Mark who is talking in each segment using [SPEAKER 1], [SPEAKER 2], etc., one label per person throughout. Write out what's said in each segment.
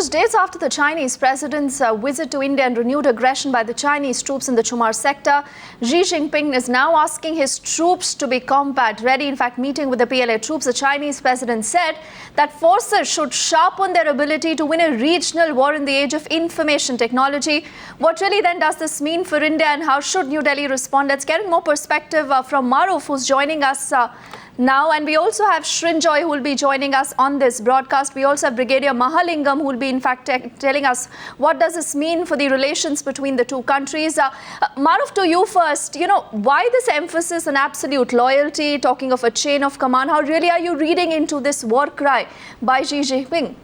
[SPEAKER 1] Just days after the Chinese president's visit to India and renewed aggression by the Chinese troops in the Chumar sector, Xi Jinping is now asking his troops to be combat ready. In fact, meeting with the PLA troops, the Chinese president said that forces should sharpen their ability to win a regional war in the age of information technology. What really then does this mean for India, and how should New Delhi respond? Let's get more perspective from Maruf, who's joining us now, and we also have Srinjoy, who will be joining us on this broadcast. We also have Brigadier Mahalingam, who will be in fact telling us what does this mean for the relations between the two countries. Maruf, to you first, why this emphasis on absolute loyalty, talking of a chain of command? How really are you reading into this war cry by Xi Jinping?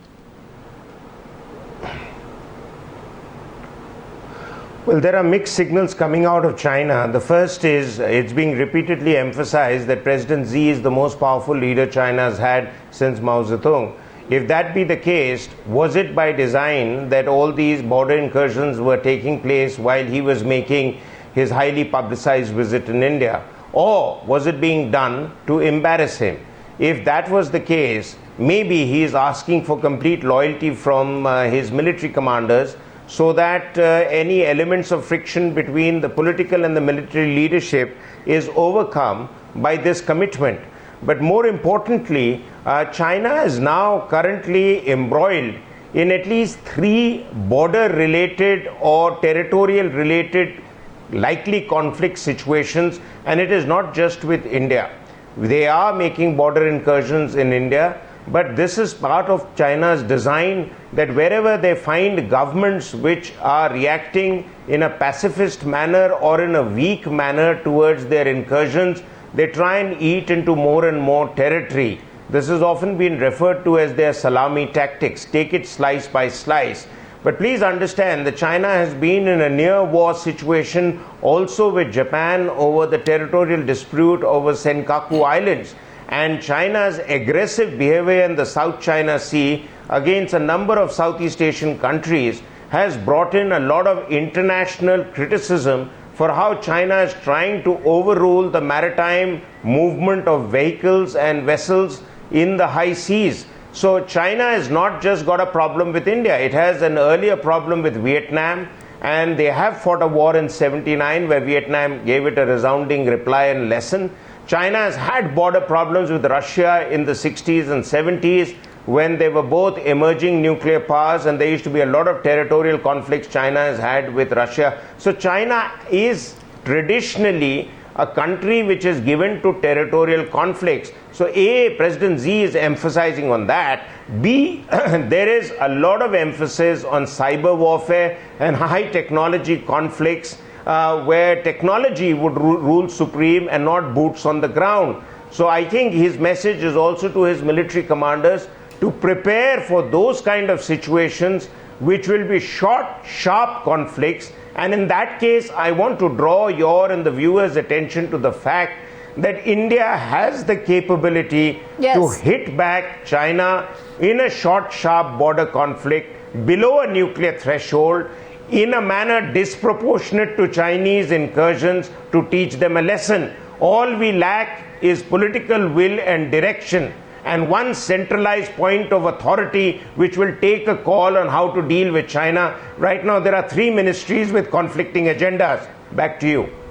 [SPEAKER 2] Well, there are mixed signals coming out of China. The first is it's being repeatedly emphasized that President Xi is the most powerful leader China has had since Mao Zedong. If that be the case, was it by design that all these border incursions were taking place while he was making his highly publicized visit in India? Or was it being done to embarrass him? If that was the case, maybe he is asking for complete loyalty from his military commanders, so that any elements of friction between the political and the military leadership is overcome by this commitment. But more importantly, China is now currently embroiled in at least 3 border-related or territorial-related likely conflict situations, and it is not just with India. They are making border incursions in India, but this is part of China's design that wherever they find governments which are reacting in a pacifist manner or in a weak manner towards their incursions, they try and eat into more and more territory. This has often been referred to as their salami tactics, take it slice by slice. But please understand that China has been in a near war situation also with Japan over the territorial dispute over Senkaku Islands. And China's aggressive behavior in the South China Sea against a number of Southeast Asian countries has brought in a lot of international criticism for how China is trying to overrule the maritime movement of vehicles and vessels in the high seas. So China has not just got a problem with India, it has an earlier problem with Vietnam, and they have fought a war in '79 where Vietnam gave it a resounding reply and lesson. China has had border problems with Russia in the 60s and 70s when they were both emerging nuclear powers, and there used to be a lot of territorial conflicts China has had with Russia. So China is traditionally a country which is given to territorial conflicts. So A, President Xi is emphasizing on that. B, there is a lot of emphasis on cyber warfare and high technology conflicts, where technology would rule supreme and not boots on the ground. So I think his message is also to his military commanders to prepare for those kind of situations which will be short, sharp conflicts. And in that case, I want to draw your and the viewers' attention to the fact that India has the capability to hit back China in a short, sharp border conflict below a nuclear threshold, in a manner disproportionate to Chinese incursions, to teach them a lesson. All we lack is political will and direction, and one centralized point of authority which will take a call on how to deal with China. Right now there are 3 ministries with conflicting agendas. Back to you.